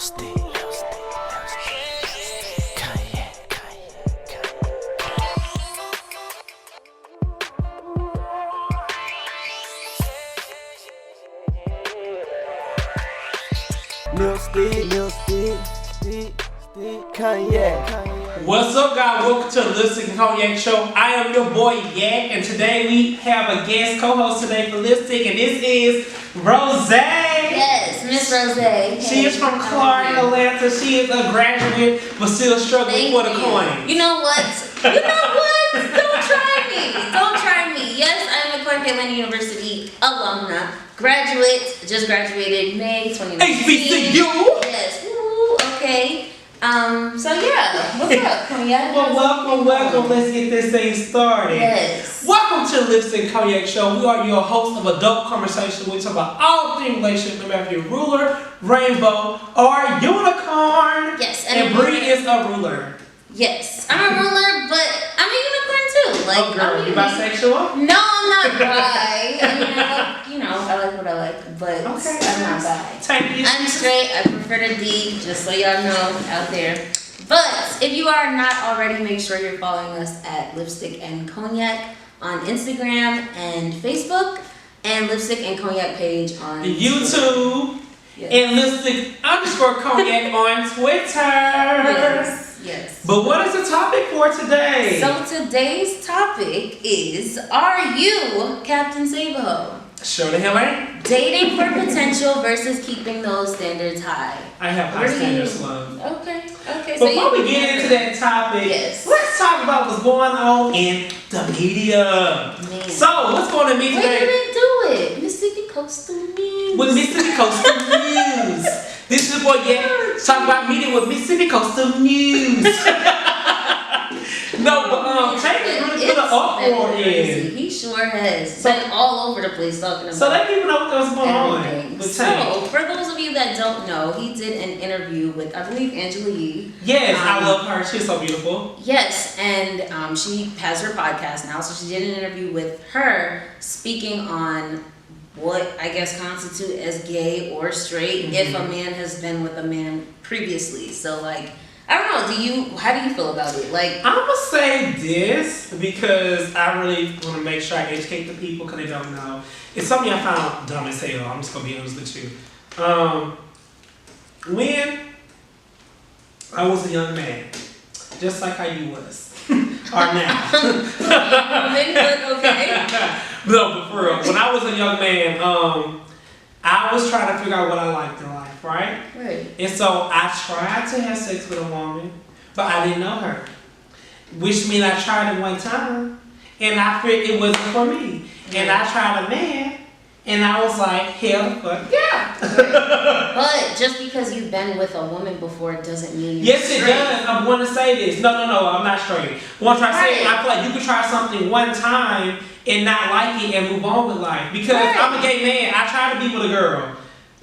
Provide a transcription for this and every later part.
Lipstick. Kanye. Kanye. What's up, guys? Welcome to the Lipstick and Cognac Show. I am your boy Yak, and today we have a guest co-host today for Lipstick, and this is Rose. Yes, Miss Rose. She is from Clark, Atlanta. She is a graduate, but still struggling for the coin. You know what? Don't try me. Don't try me. Yes, I'm a Clark Atlanta University alumna. Graduate. Just graduated May 2019. HBCU. Yes. Woo, okay. So yeah, what's up, Cognac? Well, welcome. Let's get this thing started. Yes. Welcome to the Lipstick and Cognac Show. We are your hosts of Adult Conversation. We talk about all things relationship, no matter if you're ruler, rainbow, or unicorn. Yes. And Bree is a ruler. Yes, I'm a ruler, but I'm a unicorn too. Like, oh, girl, you bisexual? No, I'm not bi. I mean, I like what I like, but okay, I'm not bi. I'm straight. I prefer the D, just so y'all know out there. But if you are not already, make sure you're following us at Lipstick and Cognac on Instagram and Facebook, and Lipstick and Cognac page on YouTube, yes. And Lipstick_Cognac on Twitter. Yes. But what is the topic for today? So today's topic is, are you Captain Save-A-Ho? Sure the hell ain't. Dating for potential versus keeping those standards high. I have high standards, love. Okay. Before we get into that topic, yes, let's talk about what's going on in the media. Man. So, what's going on in the media today? We didn't do it. Mississippi Coastal News. With Mississippi Coastal News. This is what talk about media with Mississippi Coastal News. No, but Taylor really put an uproar in. He sure has. Been all over the place talking about. So let people know what's going on with So, for those of you that don't know, he did an interview with, I believe, Angela Yee. Yes, I love her. She's so beautiful. Yes, and she has her podcast now, so she did an interview with her speaking on what I guess constitute as gay or straight if a man has been with a man previously. So like, I don't know, how do you feel about it? Like, I'm gonna say this because I really want to make sure I educate the people because they don't know. It's something I found dumb as hell. I'm just gonna be honest with you. When I was a young man, just like how you was, or now. Okay. No, but for real, when I was a young man, I was trying to figure out what I liked in life, right? Right. And so I tried to have sex with a woman, but I didn't know her. Which means I tried it one time, and I figured it wasn't for me. And I tried a man, and I was like, hell the fuck yeah. Right. But just because you've been with a woman before doesn't mean you're yes, straight. it does. I want to say this. No, I'm not straight. What I'm trying to say, I feel like you can try something one time and not like it and move on with life. Because I'm a gay man. I tried to be with a girl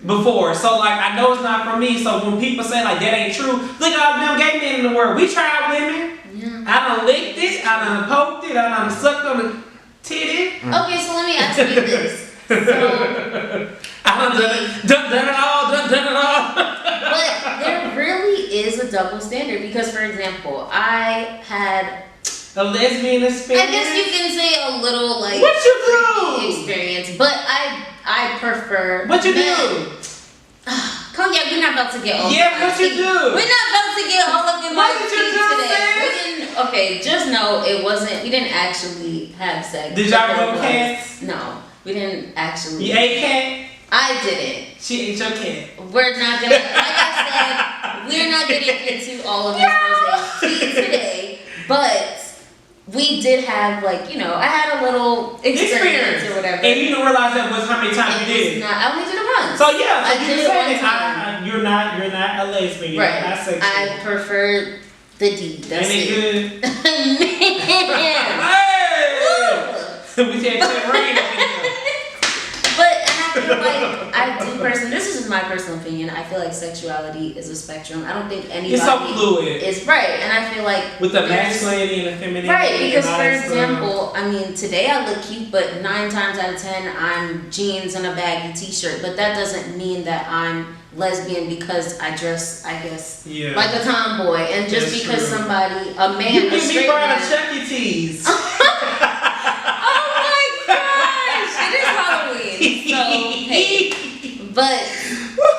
before. So, like, I know it's not for me. So, when people say, like, that ain't true, look at all them gay men in the world. We tried women. Yeah. I done licked it. I done poked it. I done sucked on the titty. Okay, so let me ask you this. So, I done it all. But there really is a double standard because, for example, I had a lesbian experience. I guess you can say a little like what you do experience, but I prefer. What you do? Cognac, we're not about to get all. Yeah, what you do? We're not about to get all up in my what did you do today. Okay, just know it wasn't. We didn't actually have sex. Did y'all rub cats? No, we didn't actually. You ate cat? I didn't. She ate your cat. We're not gonna. Like I said, we're not getting into all of this rosé today, but. We did have, like, I had a little experience or whatever. And you didn't realize that was how many times you did it. I only did it once. So, yeah, so I did it one time. You're not a lesbian. You're right. not sexual. I prefer the D. That's Ain't it. good? Man. Hey! We can't take rain up in here. But I feel like I do personally, this is just my personal opinion, I feel like sexuality is a spectrum. I don't think anybody it's so fluid. Is right. And I feel like with the masculinity and the femininity. Right, because for example, I mean, today I look cute, but 9 times out of 10 I'm jeans and a baggy t-shirt. But that doesn't mean that I'm lesbian because I dress, I guess, Yeah. like a tomboy, and just That's because true. somebody, a man, You a give me straight Brian man. a Chuck E. Cheese. Oh my gosh! It is Halloween, so hey. But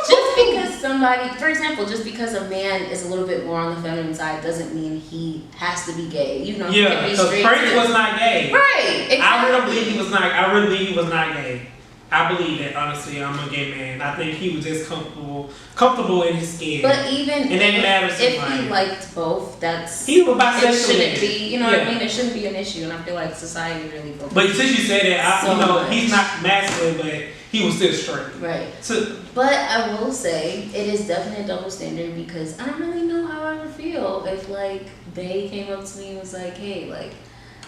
just because somebody, for example, just because a man is a little bit more on the feminine side doesn't mean he has to be gay. You know, he Yeah, can be because straight Frank too. was not gay. Right, exactly. I really believe he was not. I really believe he was not gay. I believe that, honestly. I'm a gay man. I think he was just comfortable in his skin. But even And that matters to if him. he liked both, that's He was it bisexual. shouldn't be. You know what I Yeah. mean? It shouldn't be an issue, and I feel like society really focuses. But since you said that, So much. he's not masculine, but he was still straight. Right. So, But I will say it is definitely a double standard because I don't really know how I would feel if like they came up to me and was like, hey, like,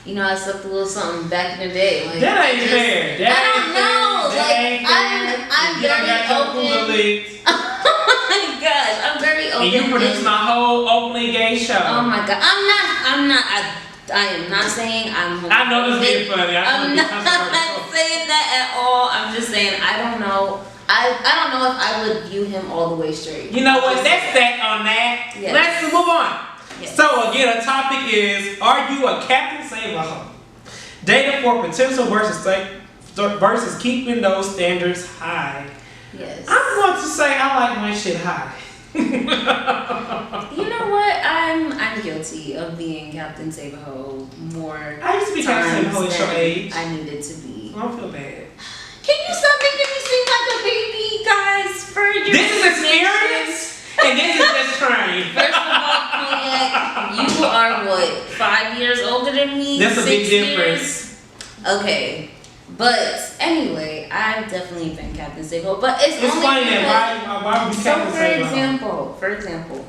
you know, I slept a little something back in the day. Like, that ain't fair. That I don't know. That ain't fair. I'm You done got your very Hula open. licked, Oh my gosh, I'm very open. and you producing a whole openly gay show. Oh my god, I'm not. I am not saying I'm. I know this being funny. I'm not saying that at all. I'm just saying I don't know. I don't know if I would view him all the way straight. You know what? That's that on that. Yes. Let's move on. Yes. So again, the topic is: are you a Captain Save-A-Hoe? Dating for potential versus keeping those standards high. Yes. I'm going to say I like my shit high. You know what? I'm guilty of being Captain Save-A-Hoe more. I used to be Captain times Save-A-Hoe at your than age. I needed to be. I don't feel bad. Can you stop making me seem like a baby, guys? For your This is experience, and this is just trying. First of all, Cognac, you are what, 5 years older than me? That's a 6 big years? difference. Okay. But anyway, I've definitely been Captain Save-A-Hoe, but it's only Explain because, that. Why would you so Captain Save-A-Hoe? for example,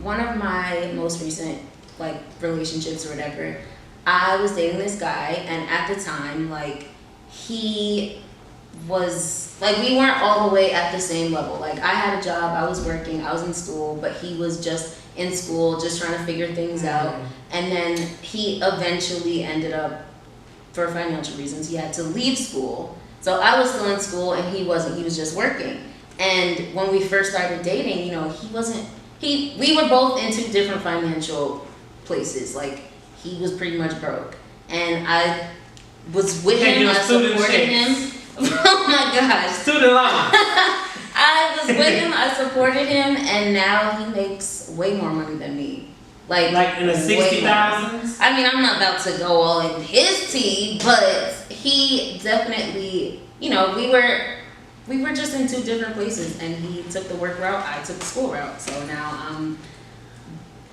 one of my most recent like relationships or whatever, I was dating this guy, and at the time, like, he was like, we weren't all the way at the same level. Like, I had a job, I was working, I was in school, but he was just in school, just trying to figure things out. And then he eventually ended up, for financial reasons, he had to leave school. So I was still in school and he wasn't, he was just working. And when we first started dating, you know, we were both in two different financial places. Like, he was pretty much broke. And I was with him, I supported him. Oh my gosh. Student loan. I was with him, I supported him, and now he makes way more money than me. Like in the way 60,000s? more. I mean, I'm not about to go all in his tea, but he definitely, you know, we were just in two different places, and he took the work route, I took the school route. So now I'm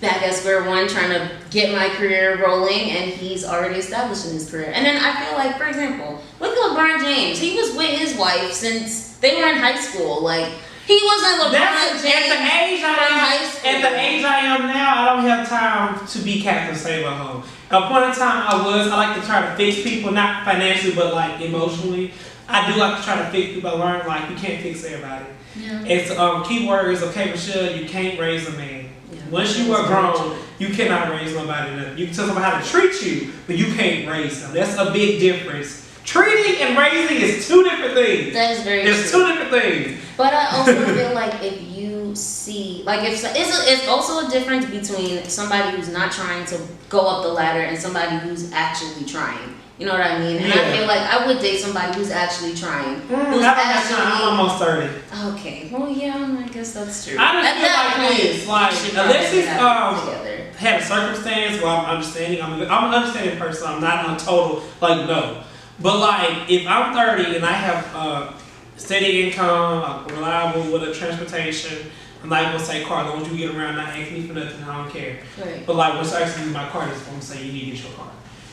back at square one trying to get my career rolling, and he's already established in his career. And then I feel like, for example, look at LeBron James. He was with his wife since they were in high school. Like, he wasn't LeBron James at the age from high school. At the age I am now, I don't have time to be Captain Save-A-Hoe. At a point in time, I like to try to fix people, not financially, but like emotionally. I do like to try to fix people. I learned, like, you can't fix everybody. Yeah. It's key word is, okay, Michelle, you can't raise a man. Yeah. Once you are grown, you cannot raise nobody. You can tell somebody how to treat you, but you can't raise them. That's a big difference. Treating and raising is two different things. That is very It's true. two different things. But I also feel like if you see, like, it's also a difference between somebody who's not trying to go up the ladder and somebody who's actually trying. You know what I mean? And Yeah. I feel like I would date somebody who's actually trying. I don't have time. I'm almost 30. Okay. Well, yeah, I guess that's true. I just At feel that like point, this, like, you should unless probably it's have it together. had a circumstance where I'm understanding. I'm an understanding person. I'm not a total like no. But like, if I'm 30 and I have steady income, reliable with a transportation, I'm not gonna say, car, don't you get around not asking me for nothing. I don't care. Right. But like, once I actually use my car, I'm gonna say you need to get your car.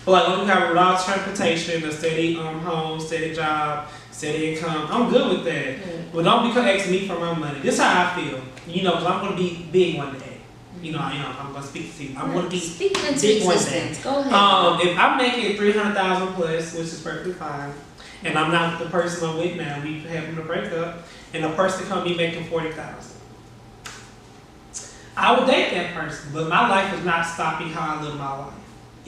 But like, when you have reliable transportation, a steady home, steady job, steady income, I'm good with that. But don't become asking me for my money. This is how I feel. You know, because I'm gonna be big one day. You know, I am. I'm gonna speak to you. I'm gonna be Speaking into big one day. existence. Go ahead. If I'm making 300,000 plus, which is perfectly fine, and I'm not the person I'm with now, we having a breakup, and the person come me making 40,000. I would date that person, but my life is not stopping how I live my life.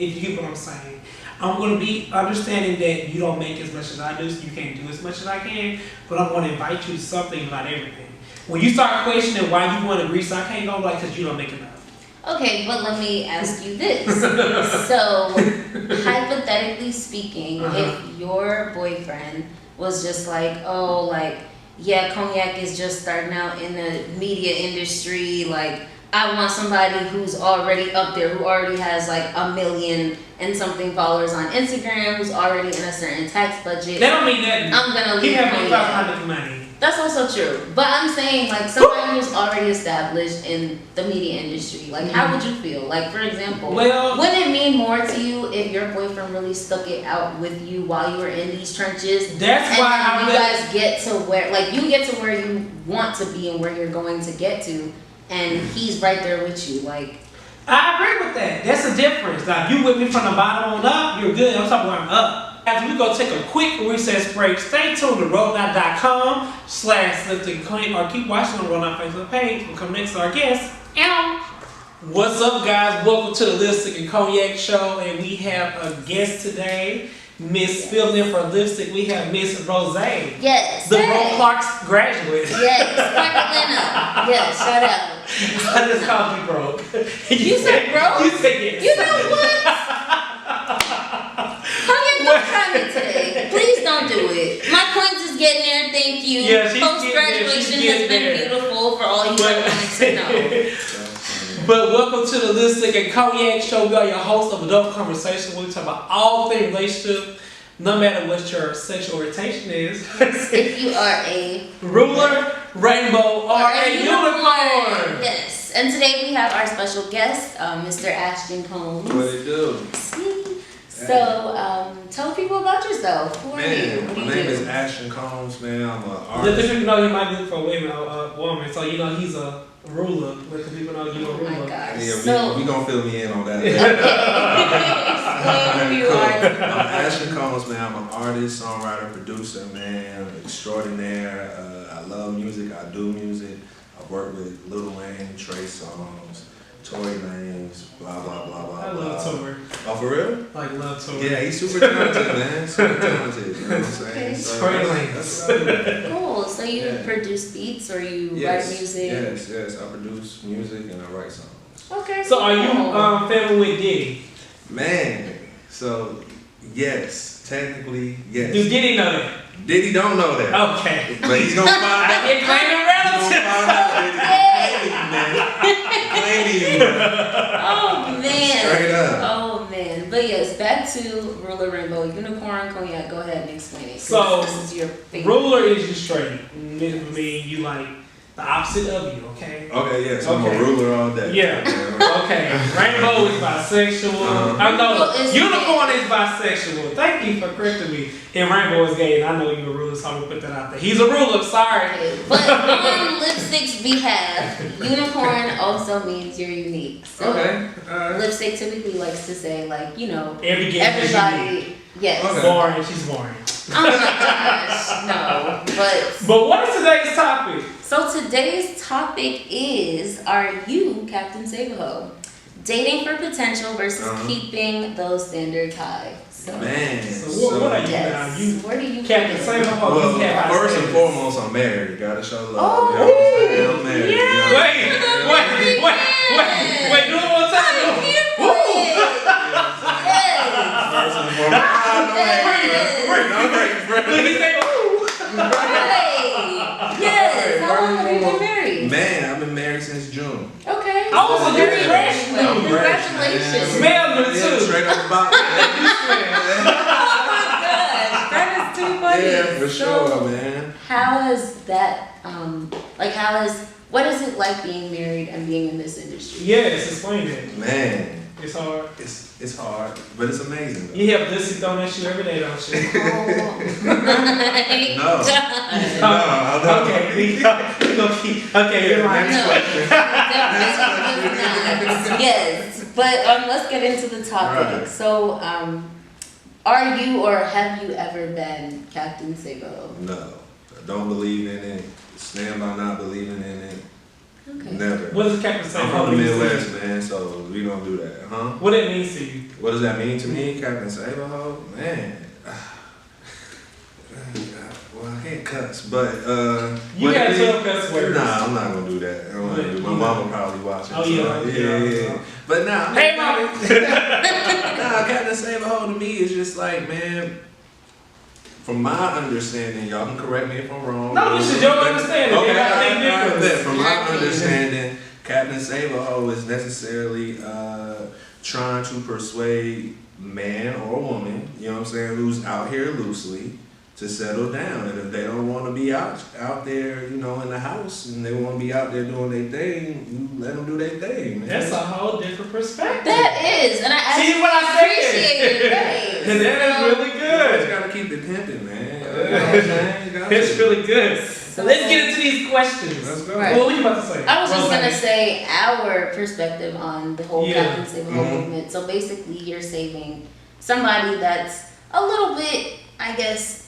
if you get what I'm saying. I'm going to be understanding that you don't make as much as I do, so you can't do as much as I can, but I'm going to invite you to something, not everything. When you start questioning why you want to agree, so I can't go like because you don't make enough. Okay, but let me ask you this. So, hypothetically speaking, if your boyfriend was just like, oh, like, yeah, Cognac is just starting out in the media industry, like, I want somebody who's already up there, who already has like 1 million and something followers on Instagram, who's already in a certain tax budget. That don't mean that. I'm gonna leave $500 money. That's also true. But I'm saying like somebody who's already established in the media industry, like how would you feel? Like for example, wouldn't it mean more to you if your boyfriend really stuck it out with you while you were in these trenches? That's why you guys get to where, like you get to where you want to be and where you're going to get to. And he's right there with you, like. I agree with that. That's the difference. Like, you with me from the bottom on up, you're good. I'm talking about up. After we go take a quick recess break, stay tuned to rollnout.com/lifting or keep watching on the Roll Out Facebook page. We'll come next to our guest. What's up, guys? Welcome to the Lipstick and Cognac Show, and we have a guest today. Miss filling in for lipstick, we have Miss Rose. Yes. The Roll Clark's graduate. Yes, Clark Atlanta. Yes, shout out. I just called you broke. You said broke? You said yes. You know what? Cognac, don't try me today. Please don't do it. My coins is getting there, thank you. Yeah, she's Post-graduation has been beautiful for all you wanted to know. But welcome to the Lipstick and Cognac Show. We are your hosts of Adult Conversation. We talk about all things relationship, no matter what your sexual orientation is. If you are a ruler, rainbow, or a unicorn. Yes. And today we have our special guest, Mr. Ashton Combs. What it do? So, tell people about yourself. Who are you? What do my you name do? is Ashton Combs, man. I'm an Let the artist. people know you might look for a woman, so you know he's a ruler. Let the people know you're a ruler. Oh my gosh. Yeah, So, we gonna fill me in on that. explain who you are. I'm Ashton Combs, man. I'm an artist, songwriter, producer, man, extraordinaire. I love music. I do music. I work with Lil Wayne, Trey Songz, Tory Lanez, blah blah blah blah. I love Tory. Oh, for real? Like love Tory. Yeah, he's super talented, man. Super talented. You know what I'm saying? Okay. So, Tory that's what I do. Cool. So you Yeah. produce beats or you write music? Yes. I produce music and I write songs. Okay. So are you cool. family with Diddy? Man, so yes, technically yes. Do Diddy know that? Diddy don't know that, Okay. but he's gonna find out. I get claiming He's gonna relatives. find out. Diddy. Claiming, man. Oh man. Straight up. Oh man. But yes, back to Ruler Rainbow, Unicorn, Cognac. Go ahead and explain it. 'Cause So, this is your favorite. Ruler is you straight. Me, you like the opposite of you, okay? Okay, yes, I'm Okay. a ruler all day. Yeah. Okay. Rainbow is bisexual. I know. Rainbow is Unicorn gay. is bisexual. Thank you for correcting me. And Rainbow is gay, and I know you're a ruler, so I'm gonna put that out there. He's a ruler. Sorry. Okay, but on Lipstick's behalf, Unicorn also means you're unique. So Okay. Lipstick typically likes to say like, you know, Every gay is unique. everybody. Yes. Okay. Boring. She's boring. Oh my gosh, no. But what is today's topic? So today's topic is, are you Captain Save-A-Ho? Dating for potential versus keeping those standards high. So, Man. So what are you yes. now? You Where do you Captain fit in? Save-A-Ho. Well, you can't first and buy foremost, I'm married. Gotta show love. Oh, you know what I'm saying? I'm married. yeah. You know? Wait, do it one time. First and foremost. Look, he said, Yes. How long have you been married? Man, I've been married since June. Okay. Oh, so you're fresh. I'm fresh, Congratulations. Smell good Yeah, too. straight up the box. Oh my gosh, that is too funny. Yeah, for So, sure, man. how is that? What is it like being married and being in this industry? Yes, explain it. Man, It's hard. it's hard, but it's amazing. Though. You have this thrown at you every day, don't you? Oh my No. God. No, Okay, we gonna keep. Okay, you're right. No. Yes, but let's get into the topic. Right. So, are you or have you ever been Captain Save-A-Ho? No, I don't believe in it. Stand by not believing in it. Okay. Never. What does Captain Save I'm Ho from the mean to you? Midwest, man, so we gonna do that, huh? What it means to you? What does that mean to me, Captain Saberho? Man. Well, I can't cuss, but You got 12 cuss words. Nah, I'm not gonna do that. I'm gonna do. My mama probably watching. Oh, yeah. But nah, Hey, mama. nah, Captain Saberho to me is just like, man. From my understanding, y'all can correct me if I'm wrong. No, this is your understanding. Okay, I think from my understanding, Captain Saberho is necessarily trying to persuade man or woman, you know what I'm saying, who's out here loosely, to settle down. And if they don't want to be out there, you know, in the house, and they want to be out there doing their thing, you let them do their thing, man. That's a whole different perspective. That is, and I See what I appreciate it. Right. And that is really You good. just gotta keep it pimping, man. You know what I'm saying? You gotta. It's really good. So let's get into these questions. Let's go. Right. What were you about to say? I was just Rosanne? gonna say our perspective on the whole Yeah. Captain Save a Ho movement. So basically, you're saving somebody that's a little bit, I guess,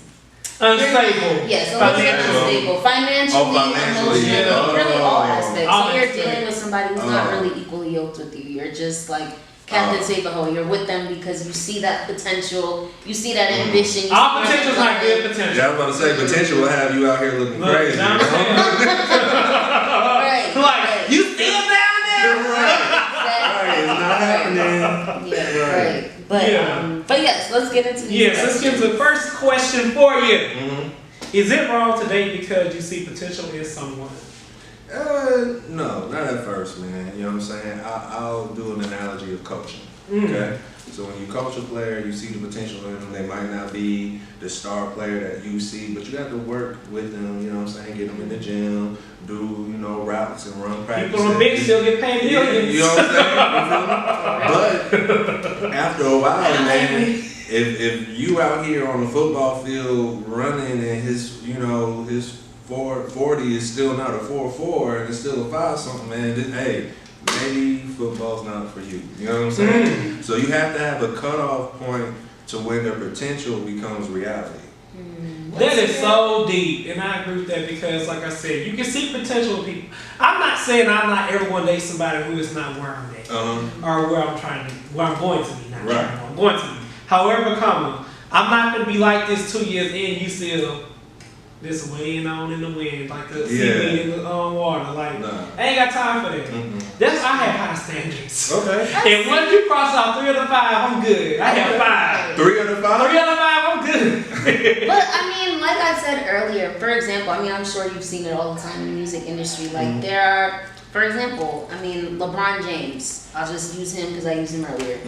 Unstable. yes, a little bit Financial. unstable, financially, financially, emotionally, yeah. really all aspects. All So you're aspects. dealing with somebody who's not really equally yoked with you. You're just like Captain Save a Ho. You're with them because you see that potential, you see that ambition. You see All where potential's they're not going. good potential. Yeah, I was about to say potential will have you out here looking Look, crazy. now I'm you know? saying. Right. Like, right. you still down there? Right, it's not happening. Yeah, right. But yes, let's get into these Yes, let's get to the first question for you. Mm-hmm. Is it wrong to date because you see potential in someone? No, not at first, man. You know what I'm saying? I'll do an analogy of coaching. Mm. Okay? So when you coach a player, you see the potential in them. They might not be the star player that you see, but you have to work with them, you know what I'm saying? Get them in the gym, do, you know, routes and run practices. People on bench still get paid millions. You know what I'm saying? You feel me? But after a while, man, if you out here on the football field running and his, you know, his 440 is still not a 4.4 and it's still a 5 something, man, hey, maybe football's not for you. You know what I'm saying? So you have to have a cutoff point to when the potential becomes reality. That is so deep, and I agree with that because, like I said, you can see potential in people. I'm not saying I'm not ever going to date somebody who is not where I'm at, or where I'm going to be, not Right. trying to, I'm going to be. However, I'm not going to be like this 2 years in, you still this weighing on in the wind, like the seaweed in the water. Like, Nah. I ain't got time for that. Mm-mm. That's I have high standards. Okay. And once you cross out 3 of the 5, I'm good. I have 5. 3 of the 5? 3 of the 5, I'm good. But I mean, like I said earlier, for example, I mean, I'm sure you've seen it all the time in the music industry. Like there are, for example, I mean, LeBron James. I'll just use him because I used him earlier.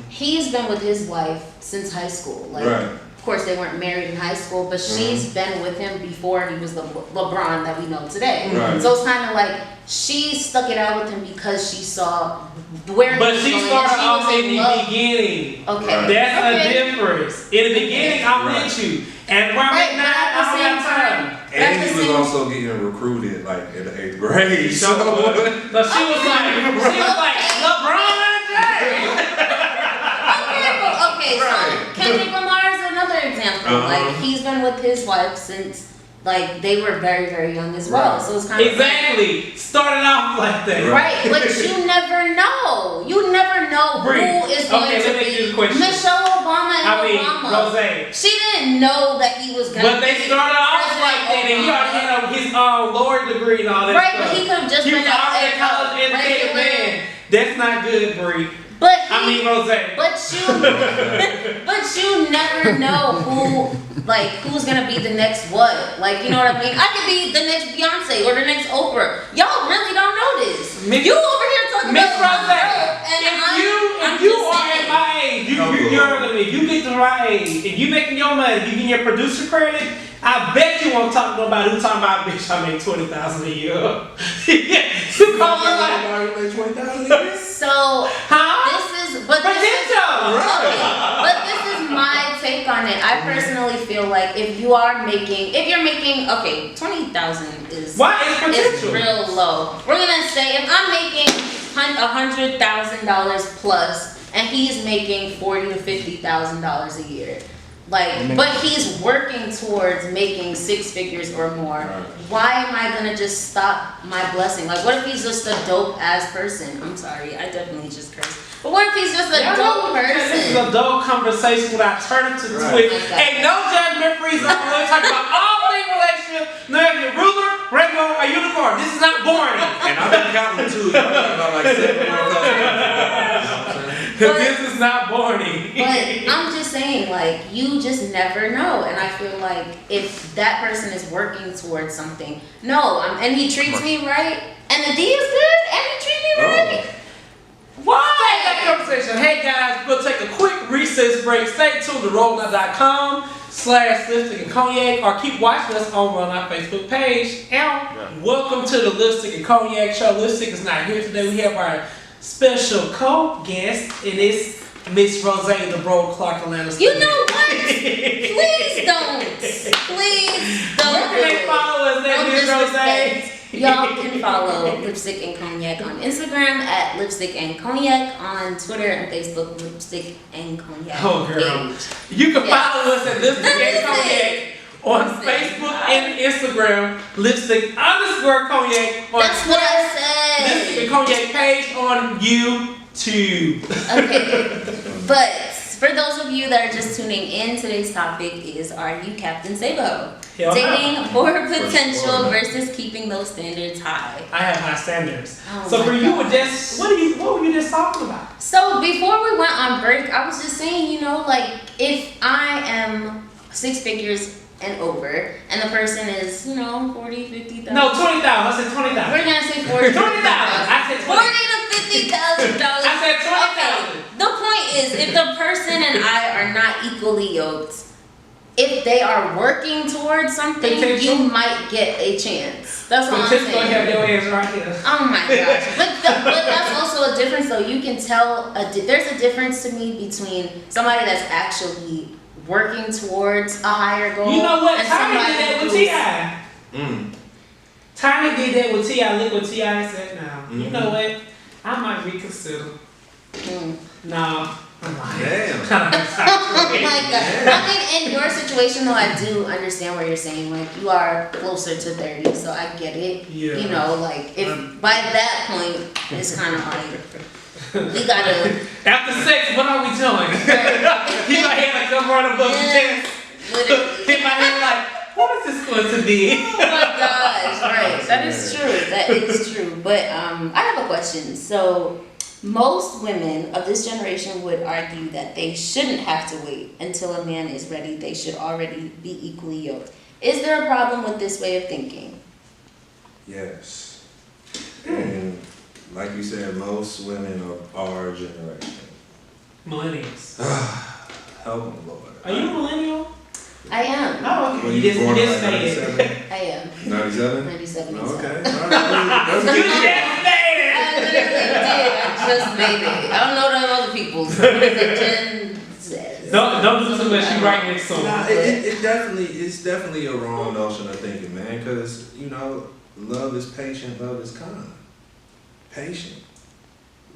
He's been with his wife since high school. Like, Right. of course, they weren't married in high school, but she's been with him before he was the LeBron that we know today. Right. So it's kind of like she stuck it out with him because she saw where he But was she going, started and she off was in the love. beginning. Okay. Right. That's Okay. a difference. In the beginning, I'm Right. with you. And where I'm Right, at but now, at the I don't same have time. time, And at he the was same- also getting recruited like in the 8th grade. So she was like, LeBron James. Okay, Right. so Kendrick Lamar is another example. Like he's been with his wife since like they were very, very young as well. Right. So it's kind of Exactly. Started off like that. right, but you never know. You never know Bree, who is going okay, to let me ask you be a question. Michelle Obama and I mean, Obama. Rose. She didn't know that he was going to But they started off like that, and he already had his lawyer degree and all that right, stuff. but he could have just He been was already a college educated man. That's not good, Bree. But I mean, Rose. but you never know who's gonna be the next what. Like, you know what I mean? I could be the next Beyonce or the next Oprah. Y'all really don't know this. You over here talking Miss about Rose, and if you are at my age, you're younger than me, you get to my age, and you making your money, you getting your producer credit, I bet you won't talk to nobody who talking about, bitch, I make $20,000 a year. You call me like, make 20,000 a year? so this is but this is my take on it. I personally feel like if you're making okay, 20,000 is why is potential? real low. We're gonna say if I'm making $100,000 plus and he's making $40,000 to $50,000 a year, Like, but he's working towards making 6 figures or more. Why am I gonna just stop my blessing? Like, what if he's just a dope ass person? I'm sorry, I definitely just cursed. But what if he's just a dope person? This is a dope conversation without turning to twist. Ain't no judgment free zone. We're talking about all things relationship. No, you're ruler, rainbow, or unicorn. This is not boring. And I've been counting too. I'm talking about like 7 more customers. This is not boring. But I'm just saying, like, you just never know. And I feel like if that person is working towards something, and he treats me right, and the D is good, and he treats me right. Why? That conversation. Hey guys, we'll take a quick recess break. Stay tuned to rollnut.com/lipstick and cognac, or keep watching us over on our Facebook page. And welcome to the Lipstick and Cognac Show. Lipstick is not here today. We have our special co-guest, and it's Miss Rose, the Bro Clark Atlanta. You know what? Please don't. Please don't. Where can they follow us at Miss Rose? Y'all can follow Lipstick and Cognac on Instagram at Lipstick and Cognac, on Twitter and Facebook, Lipstick and Cognac. Oh, girl. You can follow us at Lipstick and Cognac on Facebook and Instagram, Lipstick_Cognac on That's what I said. Lipstick and Cognac page on YouTube. Okay. But for those of you that are just tuning in, today's topic is, are you Captain Sabo? Dating for potential versus keeping those standards high. I have high standards. Oh so for you, gosh. what were you just talking about? So before we went on break, I was just saying, like, if I am 6 figures and over, and the person is, 40, 50,000. No, 20,000. I said 20,000. We're gonna say 40. 20,000. I said 20. $40,000 to $50,000. I said 20,000. Okay. The point is, if the person and I are not equally yoked, if they are working towards something, you might get a chance. That's what I'm saying. Gonna have your ass right here. Oh my gosh. But that's also a difference, though. You can tell, there's a difference to me between somebody that's actually working towards a higher goal. You know what? And Tiny somebody did that with T.I. Tiny did that with T.I. Look what T.I. said now. You know what? I might reconsider. No. Damn. Oh my god. I mean, in your situation though, I do understand what you're saying. Like, you are closer to 30, so I get it. Yeah. If by that point, it's kind of like, we gotta. After sex, what are we doing? Keep my hand like come right above the chest. Keep my hand like, what is this going to be? Oh my gosh, right. That is true. That is true. But I have a question. So, most women of this generation would argue that they shouldn't have to wait until a man is ready. They should already be equally yoked. Is there a problem with this way of thinking? Yes. And like you said, most women of our generation. Millennials. Help them, Lord. Are you a millennial? I am. Oh, okay. Well, You born just like made it. 97? I am. 97? 97. Okay. All right. That's You good. just made it. I literally did. I just made it. I don't know the other people's. What is it, Gen Z? Don't do too much. You right next to Nah, him. it's definitely a wrong notion of thinking, man. Because love is patient, love is kind. Patient.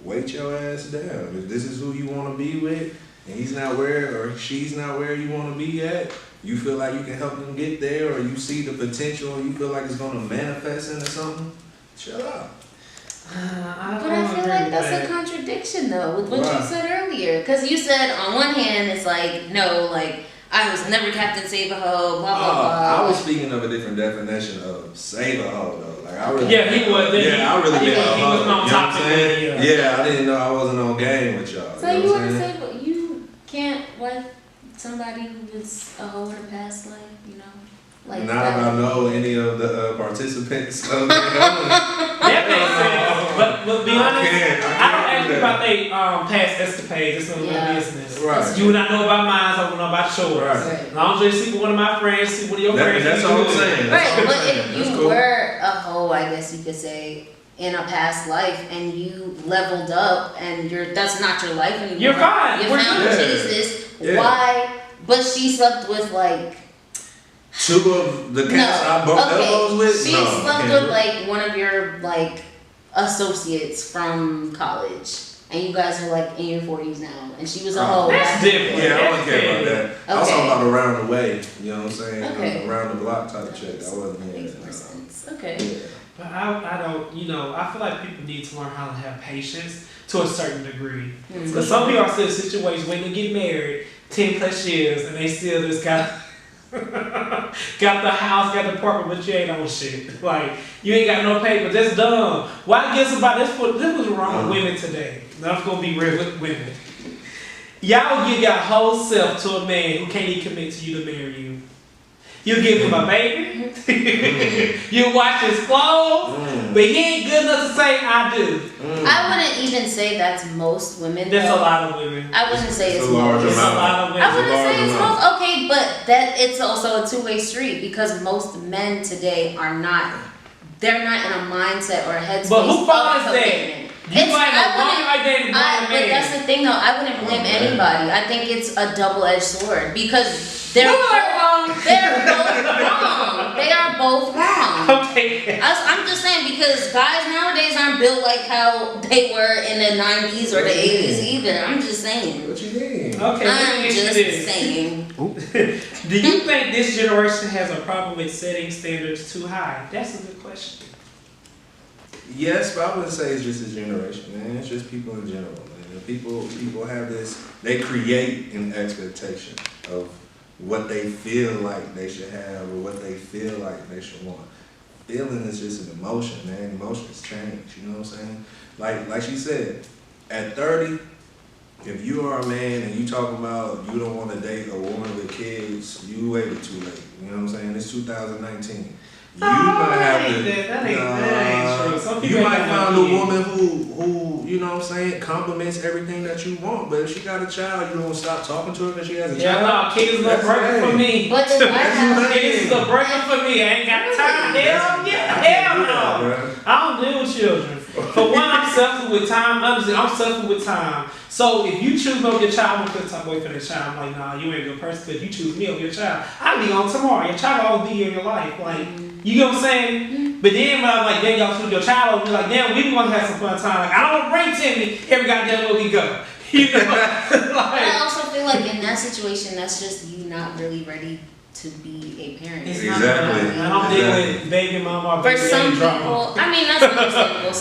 Wait your ass down. If this is who you want to be with, and he's not where or she's not where you want to be at, you feel like you can help them get there, or you see the potential, or you feel like it's going to manifest into something, chill out. But I feel like that's a contradiction though with what you said earlier. Because you said on one hand it's like, no, like, I was never Captain Save a Hoe, blah blah blah. I was speaking of a different definition of save a hoe though. Like I really, Yeah, he was. Yeah, I really meant a hoe. He was on You know what top I'm of saying? it. Yeah, I didn't know I wasn't on game with y'all. So you want to say, but you can't wife somebody who was a hoe in a past life, Like not if I know any of the participants of the That makes sense. But be honest, I don't ask you about their past escapades. It's none of my business. Right. You would not know about mine, so I would know about yours. Right. As long as you sleep with one of my friends, sleep with your friends. That's all I'm saying. Right, but if you That's cool. were a hoe, I guess you could say, in a past life, and you leveled up, and that's not your life anymore. You're fine. You We're found good. Jesus. Yeah. Why? But she slept with like. Two of the cats I bumped elbows with? She slept with like one of your like associates from college. and you guys are like in your 40s now, and she was a hoe. That's different. Yeah, I wouldn't care about that. I was Okay. talking about around the way, you know what I'm saying? Okay. Around the block type chick. I wasn't That here. makes more sense. Okay. Yeah. But I don't, I feel like people need to learn how to have patience to a certain degree. Because some people are still in situations when they get married 10 plus years and they still just got the house, got the apartment, but you ain't on shit. Like, you ain't got no paper. That's dumb. Why give somebody, this was wrong with women today. Now I'm going to be real with women. Y'all give your whole self to a man who can't even commit to you to marry you. You give him a baby. You wash his clothes. But he ain't good enough to say, I do. I wouldn't even say that's most women. There's though. a lot of women. I wouldn't say it's a large most. There's a lot of women. I wouldn't say it's amount. most. Okay, but that it's also a two-way street because most men today are not. They're not in a mindset or a headspace. But who fault of is that? commitment. You might have a woman like that and blind But that's man. the thing, though. I wouldn't blame anybody. I think it's a double-edged sword because they're wrong. They're both wrong. They are both wrong. Okay. I'm just saying because guys nowadays aren't built like how they were in the 90s or the 80s either. I'm just saying. What you mean? Okay, let I'm me ask you just this. saying. Do you think this generation has a problem with setting standards too high? That's a good question. Yes, but I wouldn't say it's just a generation, man. It's just people in general, man. People have this. They create an expectation of what they feel like they should have or what they feel like they should want. Feeling is just an emotion, man. Emotions change. You know what I'm saying? Like she said, at 30, if you are a man and you talking about you don't want to date a woman with kids, you waited too late. You know what I'm saying? It's 2019. You might have to. That ain't true. Some people You might ain't find no a kids. woman who, you know what I'm saying, compliments everything that you want, but if she got a child, you don't stop talking to her because she has a Yeah, child. no, kids is a That's breaker for lame. me. But does I have Kids is a breaker for me. I ain't got time. Hell yeah, hell no. I don't deal with children. For one, I'm selfish with time. Honestly, I'm selfish with time. So if you choose me over your child, I'm gonna put wait for the child. I'm like, nah, you ain't a good person because you choose me over your child. I'll be on tomorrow. Your child will always be in your life. Like, you know what I'm saying? But then when I'm like, damn, y'all choose your child over me, like, damn, we gonna have some fun time. Like, I don't want to bring Timmy every goddamn where we go. You know? But I Like, also feel like in that situation, that's just you not really ready to be a parent. it's Exactly. not. I don't deal with baby mama or For baby some daddy drama. people, I mean that's understandable.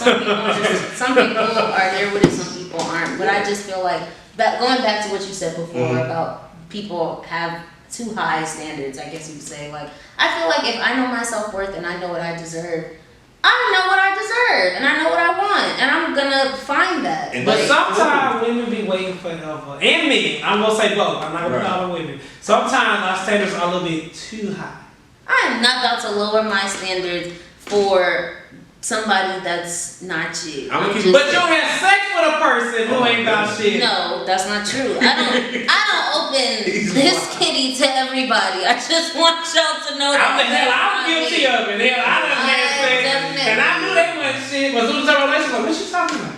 Some people are there with it, some people aren't. But I just feel like going back to what you said before about people have too high standards. I guess you could say like I feel like if I know my self-worth and I know what I deserve, I know what I deserve and I know what I want and I'm gonna find that. And But that's sometimes women be waiting forever. And men. I'm going to say both. I'm not going to call them women. Sometimes our standards are a little bit too high. I am not about to lower my standards for somebody that's not you. I'm gonna keep- Just- But you don't have sex with a person who ain't about shit. No, that's not true. I don't open this kitty to everybody. I just want y'all to know that. I'm guilty of it. Hell, I done had sex. Definitely. And I knew they wasn't shit. But as soon as I relationship, like, what you talking about?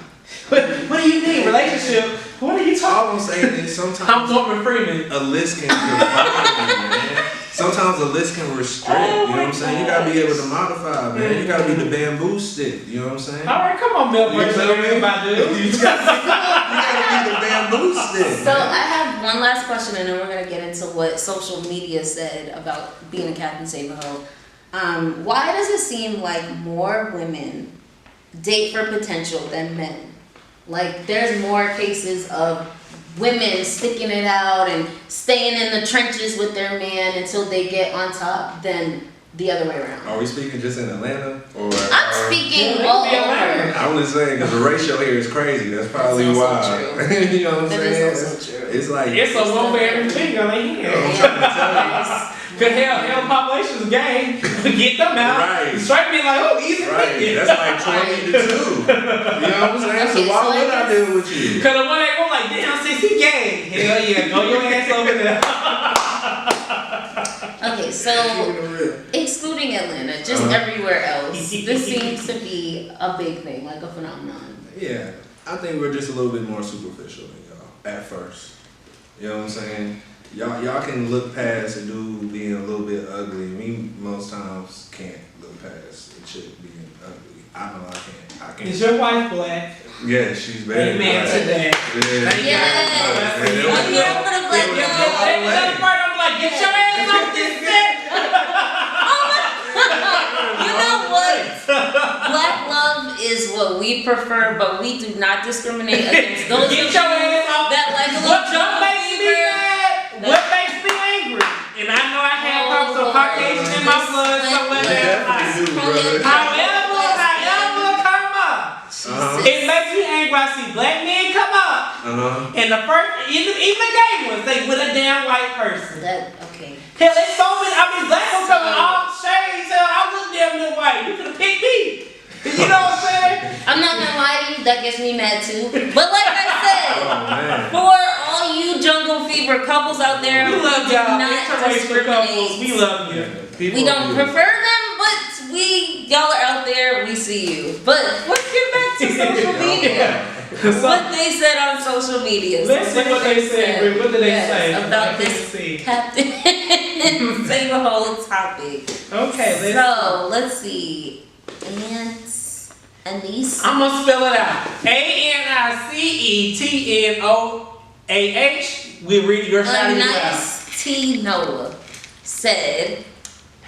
What do you mean? Relationship? What are you talking All I'm saying is I'm sometimes Morgan Freeman. a list can confine you, man. Sometimes a list can restrict, you know what I'm saying? You gotta be able to modify, man. You gotta be the bamboo stick, you know what I'm saying? All right, come on, Mel You Brooks. feel me? Everybody do. You gotta be the bamboo stick. So I have one last question, and then we're gonna get into what social media said about being a Captain Save a Hoe. Why does it seem like more women date for potential than men? Like there's more cases of women sticking it out and staying in the trenches with their man until they get on top than the other way around. Are we speaking just in Atlanta? Or I'm speaking Yeah, all it could be over. Atlanta. I'm just saying, because the ratio here is crazy. That's probably That's why. also true. You know what I'm That saying? is also true. It's like, It's a one for every finger they Yeah. hand. Cause hell, population's gay. Get them out. Right. Straight me like, oh, easy right, pickings. that's like 20 to 2. You know what I'm saying? Okay, So why so would I I deal with you? Cause the one they go like, damn, sis, he gay. Hell yeah, go your ass over there. Okay, so Keep it real. excluding Atlanta, just everywhere else, this seems to be a big thing, like a phenomenon. Yeah, I think we're just a little bit more superficial than y'all at first. You know what I'm saying? Y'all can look past a dude being a little bit ugly. Me, most times, can't look past a chick being ugly. I know I can't. Is your wife black? Yeah, she's very Amen to that. Thank Yes. you. I'm here for the black That's love. the part I'm like, get your ass off this set. You know what? Black love is what we prefer, but we do not discriminate against those Get your ass off. that like a What little just makes me mad? What makes me angry? And I know I have some Caucasian in my blood somewhere there. However come up. It makes me angry. I see black men come up, and the first, even the gay ones, they with a damn white person. Okay. Hell, it's so many. I mean, black ones coming all shades. Hell, I look damn near white. You could have picked me. You know what I'm saying? I'm not gonna lie to you, that gets me mad too. But like I said, for all you jungle fever couples out there, We love do y'all. not Interracial couples. discriminate. We love you. We don't prefer them, but y'all are out there, we see you. But let's get back to social media. What they said on social media. Let's see what they said. What did they say? About I this can't see. Captain same whole topic. Okay, So let's see. Anise. I'm gonna spell it out. ANICETNOAH. We read your side of your mouth. Nice T Noah said,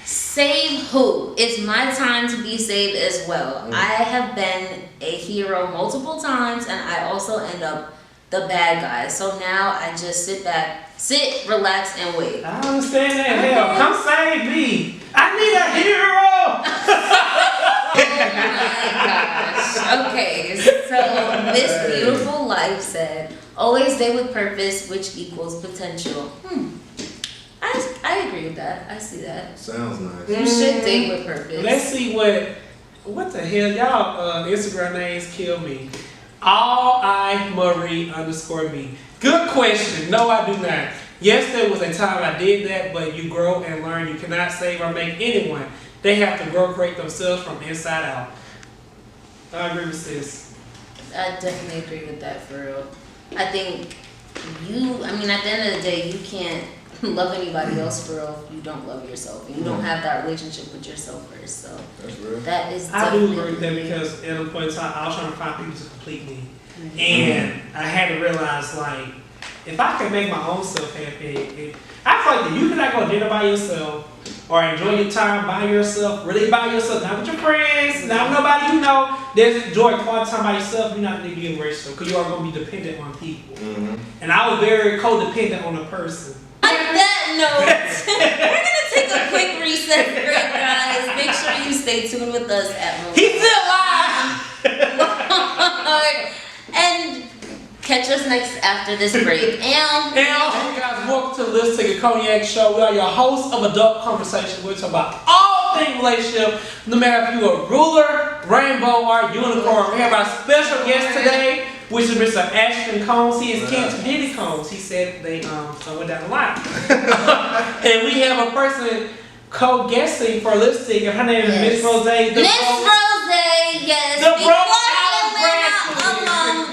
"Save who? It's my time to be saved as well. I have been a hero multiple times, and I also end up the bad guy. So now I just sit, relax, and wait." I understand that. Hell, come save me. I need a hero. Oh my gosh. Okay, so Miss Beautiful Life said, "Always stay with purpose, which equals potential." I agree with that. I see that. Sounds nice. You should date with purpose. Let's see what the hell, y'all Instagram names kill me. All I Marie _me. Good question. No, I do not. Yes, there was a time I did that, but you grow and learn. You cannot save or make anyone. They have to grow, create themselves from inside out. I agree with sis. I definitely agree with that for real. I think at the end of the day, you can't love anybody else for real if you don't love yourself. You don't have that relationship with yourself first. So That's real. that is I do definitely agree with that because at a point in time, I was trying to find people to complete me. And I had to realize, like, if I could make my own self happy, I feel like you cannot go to dinner by yourself or enjoy your time by yourself, really by yourself, not with your friends, not with nobody you know. There's enjoy quality time by yourself. You're not going to be in a relationship because you are going to be dependent on people. And I was very codependent on a person. On that note, we're gonna take a quick recess break, guys. Make sure you stay tuned with us at home. He's still alive! And catch us next after this break. Now, hey guys, welcome to the Let's Take a Cognac Show. We are your hosts of Adult Conversation. We're talking about all things relationship, no matter if you're a ruler, rainbow, or unicorn. We have our special guest today, which is Mr. Ashton Combs. He is kin to Diddy Combs. He said they went down the line. And we have a person co-guesting for lipstick, and her name is Miss Rose. Miss Rose, yes. The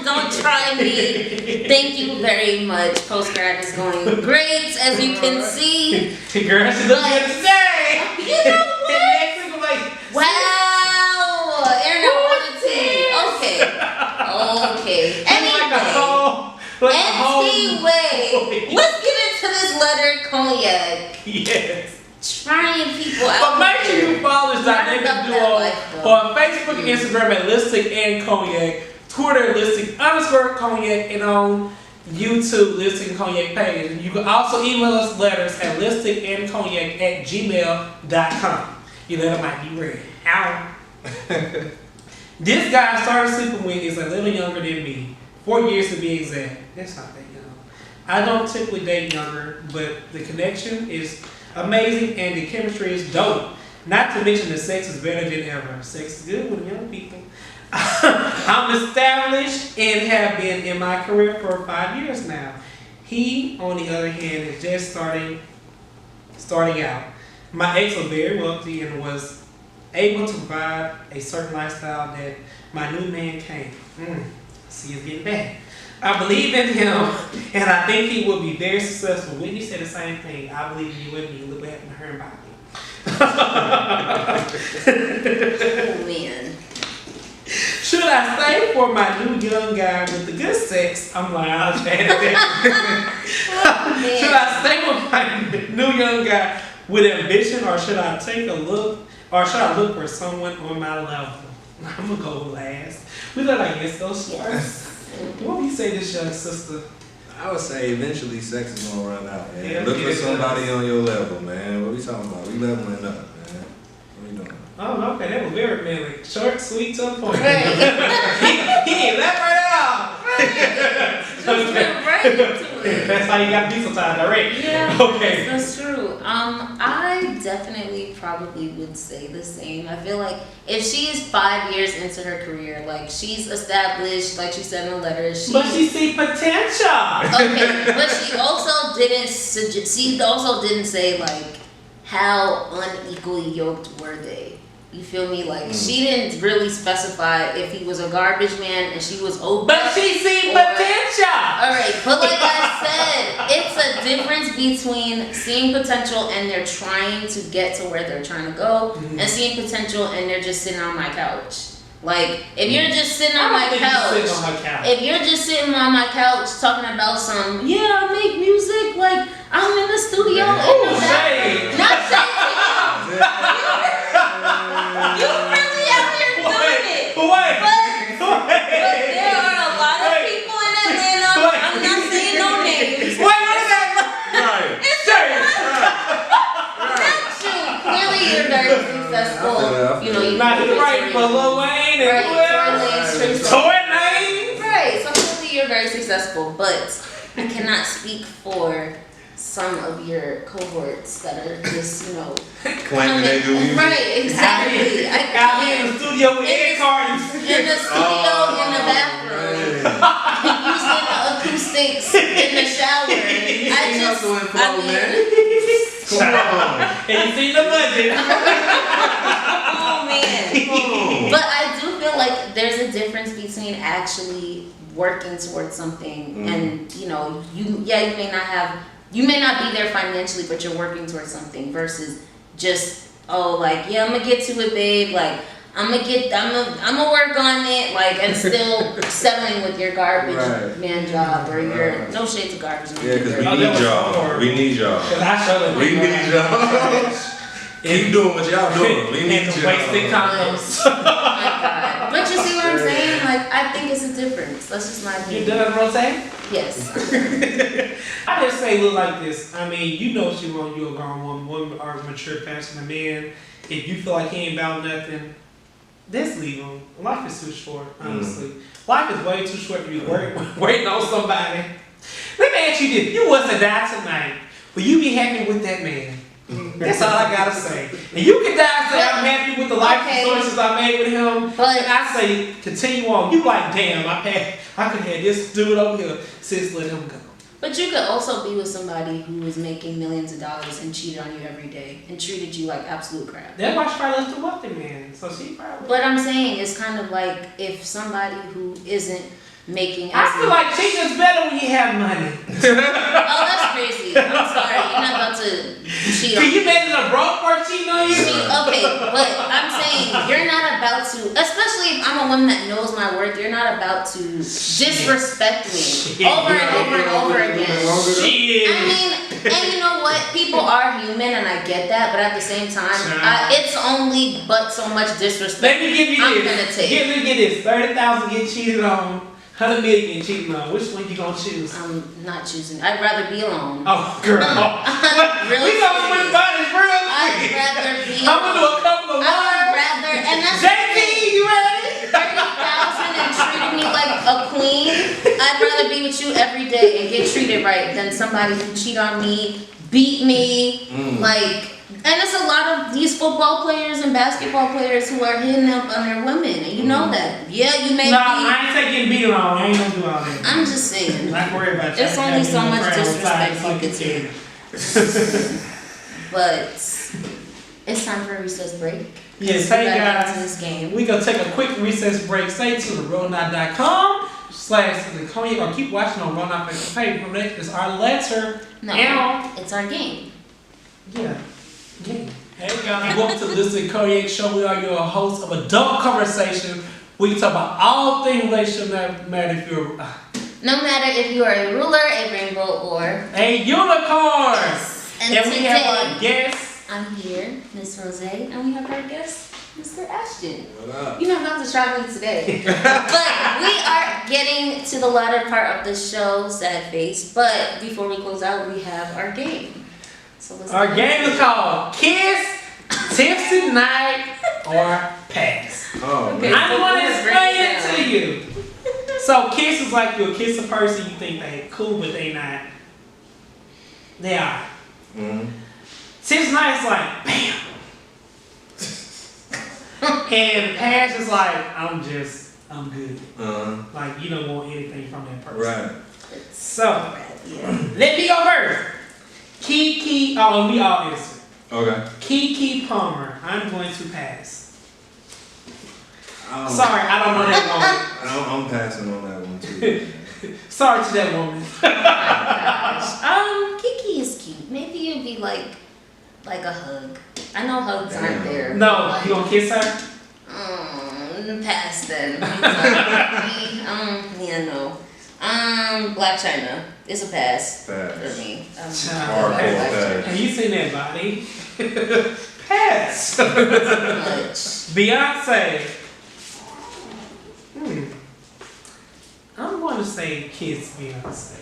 Don't try me. Thank you very much. Postgrad is going great, as you can see. Girl, she looks good today. You know what? Wow. Internet wanted to. Okay. Anyway, let's get into this letter cognac. Yes. Trying people But out. make sure you follow this dynamic duo on Facebook and Instagram at Lipstick and Cognac, Twitter Lipstick_Cognac, and on YouTube Lipstick and Cognac page. And you can also email us letters at lipstickandcognac@gmail.com. Your letter might be read. Ow. This guy I started sleeping with is a little younger than me. 4 years to be exact. That's not that young. I don't typically date younger, but the connection is amazing and the chemistry is dope. Not to mention the sex is better than ever. Sex is good with young people. I'm established and have been in my career for 5 years now. He, on the other hand, is just starting out. My ex was very wealthy and was able to provide a certain lifestyle that my new man can't. See, it's getting bad. I believe in him, and I think he will be very successful. Whitney said the same thing. I believe in you and me. Look what happened to her and Bobby. Oh, man. Should I stay for my new young guy with the good sex. I'm like, I'll change that. Should I stay with my new young guy with ambition, or should I take a look, or should I look for someone on my level? I'm gonna go last. We let our guests go first. What do you say this young sister? I would say eventually sex is gonna run out, man. Yeah, Look for somebody on your level, man. What we talking about? We leveling up, man. What we doing? Oh, okay, that was very manly. Short, sweet, to the point. Right. he elaborate out. Just went right into it. That's how you gotta be sometimes, right? Yeah, Okay. that's true. I definitely probably would say the same. I feel like if she is 5 years into her career, like she's established, like she said in the letter, But she see potential. okay, but she also didn't say like how unequally yoked were they. You feel me? Like she didn't really specify if he was a garbage man and she was open. But she see potential. Alright, but like I said, it's a difference between seeing potential and they're trying to get to where they're trying to go, and seeing potential and they're just sitting on my couch. Like, if you're just sitting on my couch, if you're just sitting on my couch talking about some, yeah, I make music, like, I'm in the studio. Oh, shade. Not shade to you. You really out here doing it. Wait. But there are a lot of people in Atlanta. I'm not saying no names. Wait, what is that? Right. It's not true. Clearly, you're very successful. You know, you Not right for Lil Wayne and right, Tory Lanez. Right, so clearly you're very successful, but I cannot speak for some of your cohorts that are just, you know, Claiming they do music. right, exactly. Got me in the studio with Ed Carton. In the studio, in the bathroom, using the acoustics in the shower. Come on. And you see the budget. Oh man. But I do feel like there's a difference between actually working towards something and, you know, you may not be there financially, but you're working towards something versus just, oh, like, yeah, I'm gonna get to it, babe. Like, I'm gonna work on it, like, and still settling with your garbage man job or your, no shade to garbage man. Yeah, because we need y'all. Because I showed We need y'all. Keep doing what y'all doing. We need and y'all. wasting condoms. Oh my God. But you see what I'm saying? Like, I think it's a difference. That's just my You opinion. done, Rose? Yes. I just say look like this. I mean, you know she want you a grown woman or a mature passionate man. If you feel like he ain't about nothing, just leave him. Life is too short, honestly. Life is way too short to be waiting on somebody. Let me ask you this. You was to die tonight, will you be happy with that man? That's all I gotta say. And you can die and say, I'm happy with the life choices I made with him. But And I say, continue on. You like, damn, I could have this dude over here. Sis, let him go. But you could also be with somebody who was making millions of dollars and cheated on you every day and treated you like absolute crap. That's why she probably left the wealthy man. So she probably. But I'm saying it's kind of like if somebody who isn't making I feel like cheating's better when you have money. Oh, that's crazy. I'm sorry. You're not about to cheat on Can you imagine a broke person cheating on you? Okay, but I'm saying you're not about to, especially if I'm a woman that knows my worth, you're not about to disrespect me over and over and over again. Shit. I mean, and you know what? People are human and I get that, but at the same time, it's only but so much disrespect Let me give you I'm this. gonna take. Let me get this. 30,000 get cheated on. 100 million get cheated on. Which one you gonna choose? I'm not choosing. I'd rather be alone. Oh, girl. Really? We gonna switch bodies real I'd quick. rather be I'm gonna do a couple of I would words. rather, and that's JP, you ready? 30,000 and treating me like a queen. I'd rather be with you every day and get treated right than somebody who cheat on me, beat me, like. And it's a lot of these football players and basketball players who are hitting up on their women, and you know that. Yeah, you may be. I ain't taking beat on. I ain't gonna do all that. I'm just saying. Not worry about you. It's only so much disrespect you can take. But it's time for a recess break. Yes, We hey gotta get into guys. this game. We gonna take a quick recess break. Stay tuned to roadknot.com/the or keep watching on Road Knot Facebook page. From there, it's our letter. No, And it's our game. yeah. Hey guys, welcome to the Listen Cognac Show. We are your hosts of Adult Conversation with We can talk about all things relationship, no matter if you're No matter if you are a ruler, a rainbow, or a unicorn. And we have our guest. I'm here, Miss Rose, and we have our guest, Mr. Ashton. What up? You know not to try me today. But we are getting to the latter part of the show, sad face. But before we close out, we have our game. So let's Our game is called Kiss, Tipsy Night, or Pass. Oh, Okay. man. I want to so explain break it it to you. So kiss is like you'll kiss a person you think they cool, but they not. They are. Mm-hmm. Tipsy Night is like bam. And Pass is like I'm good. Like you don't want anything from that person. Right. So Yeah. let me go first. Kiki, oh, we all answer. Okay. Kiki Palmer, I'm going to pass. Um, Sorry, I don't know that I'm passing on that one too. woman. Sorry to that woman. Kiki is cute. Maybe it'd be like a hug. I know hugs aren't there. No, but you gonna kiss her? Pass then. Yeah, no. Black China. It's a pass Pass. for me. Hardcore Black pass. Have you seen that body? Pass. China much. Beyonce. I'm going to say kiss Beyonce.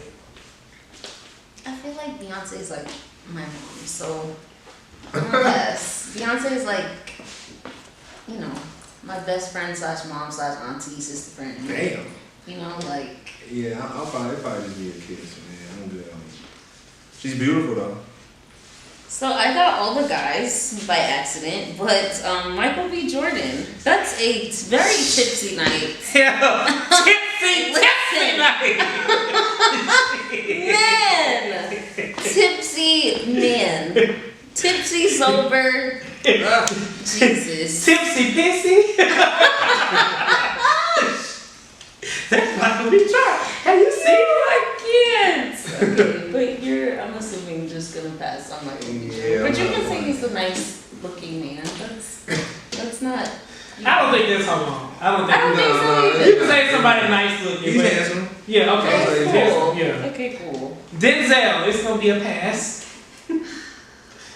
I feel like Beyonce is like my mom, so yes, Beyonce is like, you know, my best friend / mom / auntie, sister friend. Damn. You know, like. Yeah, I'll probably just be a kiss, man. I'm good on it. She's beautiful though. So I got all the guys by accident, but Michael B. Jordan. That's a very tipsy night. Yeah. Tipsy night. Man, tipsy man, tipsy sober. Jesus. Tipsy pissy. That's like we try. Have you seen it? I can't. Okay, but I'm assuming just gonna pass on Michael B. Jordan. Yeah, But you I'm can not say one. he's a nice looking man. That's not. I don't think that's how long. I don't think. I don't think so No, either. You can say somebody nice looking. He's but- handsome. Yeah. Okay. Okay, Denzel, cool. Yeah. Okay, cool. Denzel, it's gonna be a pass.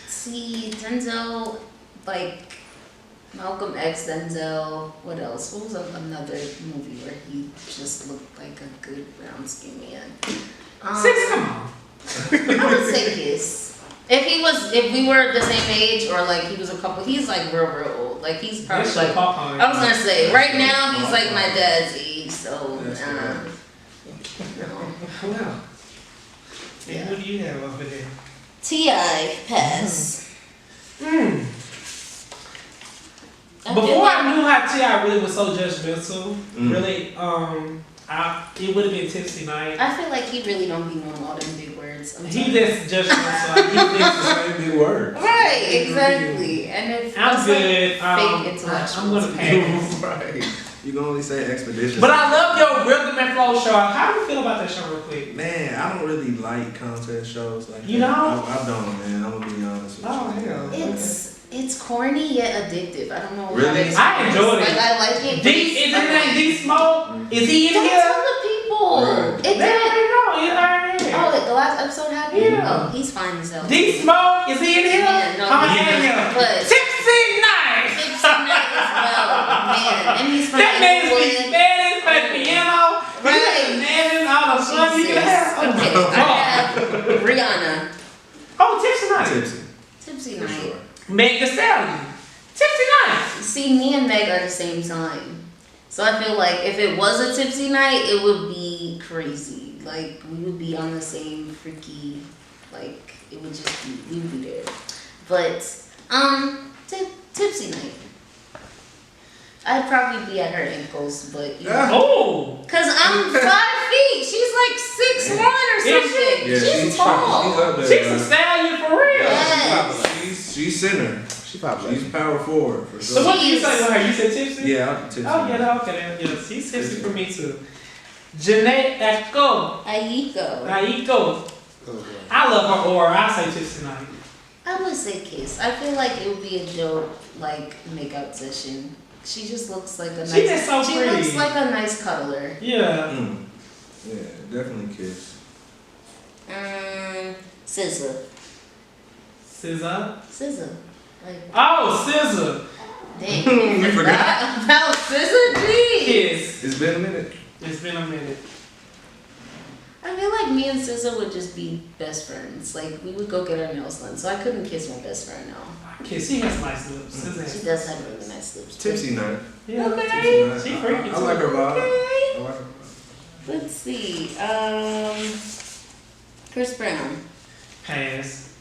See, Denzel, like Malcolm X, Denzel. What else? What was another movie where he just looked like a good brown skin man? Six, come on. I would say Kiss. If we were the same age or like he was a couple, he's like real old. Like he's probably That's like. your papa. I was gonna say right now he's like my dad's age, so That's no. Well, Yeah. who do you have over there? T.I. pass. Before I knew how T.I. really was so judgmental, Mm. really, it would have been Tipsy Night. I feel like he really don't be knowing all them big words. I'm He sorry. just judgmental. He thinks Same big word. Right, exactly. And if I'm that's good. like fake intellectuals. I'm gonna pass. Right. You can only say expedition. But I love your Rhythm and Flow show. How do you feel about that show, real quick? Man, I don't really like contest shows like You that. know? I don't, man. I'm gonna be honest with Oh, you. hell. It's corny yet addictive. I don't know. Really? How to explain I enjoyed this. it. Like I like it. D, but is it's his name D Smoke? Is he in Don't here? tell the people. Right. It They didn't. already know. He already here. Oh, the last episode happened. Yeah. Oh, he's fine as hell. D Smoke, is he in here? Yeah, no, I'm he's in here. not. But- Tipsy Night. Tipsy Night as well, man. And he's from That man Inglewood. speaks Spanish, plays piano. Right. Man, all the fun you can have. Oh my Okay, God. I have Rihanna. Oh, Tipsy Night. Tipsy. Tipsy For Night. sure. Meg Thee Stallion. Tipsy Night. See, me and Meg are the same time. So I feel like if it was a tipsy night, it would be crazy. Like, we would be on the same freaky, like, it would just be, we would be there. But, tipsy night. I'd probably be at her ankles, but, you know. Oh. Cause I'm 5 feet. She's like 6'1" or Is she? something. Yeah, she's tall. She's up there. She's a man. stallion for real. Yes. She's center. She probably. She's power forward for So sure. what did you say with her? You said Tipsy? Yeah, I'm tipsy. Oh, yeah, no, okay, then. Yeah, she's tipsy for me too. Janae Echo. Aiko. Aiko. I love her aura. I say Tipsy Night. I would say kiss. I feel like it would be a joke, like, make-out session. She just looks like a nice. She is so She pretty. looks like a nice cuddler. Yeah. Yeah, definitely kiss. SZA. SZA? Like, Oh, SZA. dang. You forgot? About SZA, G. Kiss. It's been a minute. It's been a minute. I feel like me and SZA would just be best friends. Like, we would go get our nails done, so I couldn't kiss my best friend now. Kiss. She has nice lips. SZA She has does have really nice lips. too. Tipsy night. Yeah. Okay. Tipsy night. She freaky I like her vibe. Okay. I like her vibe. Let's see. Chris Brown. Pass.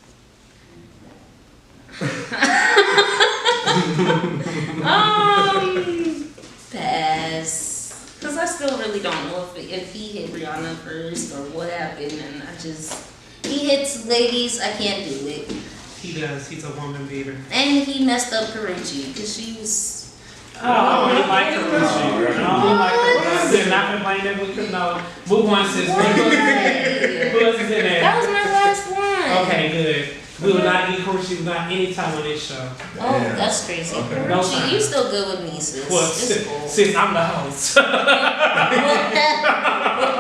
Pass. Because I still really don't know if he hit Rihanna first or what happened, and he hits ladies, I can't do it. He does. He's a woman beater. And he messed up Karuchi, because she was... Oh, I don't like her. I don't like her. Listen, not complaining. We could know. Move on, sis. Who else is in there? That was my last one. Okay, good. We will not eat Karuchi not anytime on this show. Oh, Damn. that's crazy. Okay. No Karuchi, time. you still good with me, sis. Well, It's cool. sis, I'm the host. What the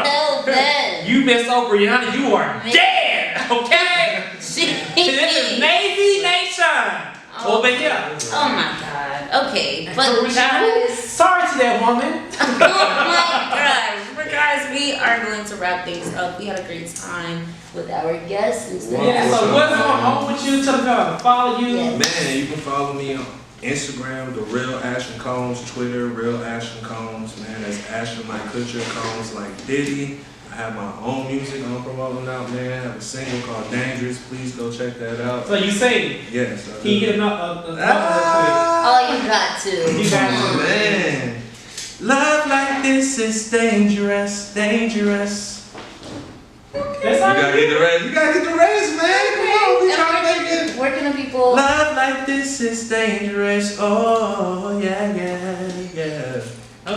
hell, Ben? You miss over Rihanna, you are dead. Okay. She... This is Navy Nation. Over here. Oh my god. Okay, but Karuchi, guys... sorry to that woman. Oh my god. But guys, we are going to wrap things up. We had a great time with our guests and stuff. Yeah, so what's going on with you? Tell them to follow you. Yeah. Man, you can follow me on Instagram, The Real Ashton Combs, Twitter, Real Ashton Combs. Man, that's Ashton like Kutcher, Combs like Diddy. I have my own music I'm promoting out, man. I have a single called Dangerous. Please go check that out. So you sing. Yes. I Can you do. get Oh, you got to. You got to. Oh, man. Love like this is dangerous, dangerous. That's You how gotta get the rest. You gotta get the rest, man. Come on, we trying to make it. Where can the people... Love like this is dangerous. Oh, yeah, yeah, yeah.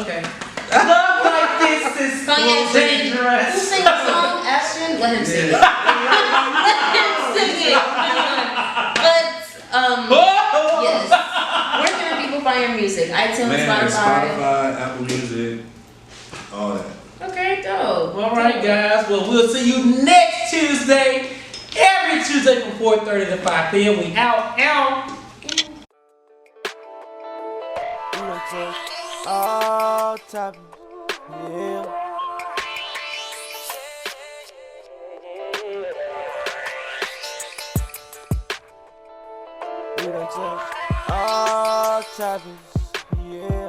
Okay. Love like this is Song Ashton. Who dangerous. sing a song, Ashton? Let him sing it. Let him sing it. But, yes. Where can people find your music? iTunes, Man, Spotify? Spotify, Apple Music, all that. Okay, dope. All right, guys. Well, we'll see you next Tuesday. Every Tuesday from 4:30 to 5 p.m. We out. All top, yeah. We done touch all topics, yeah.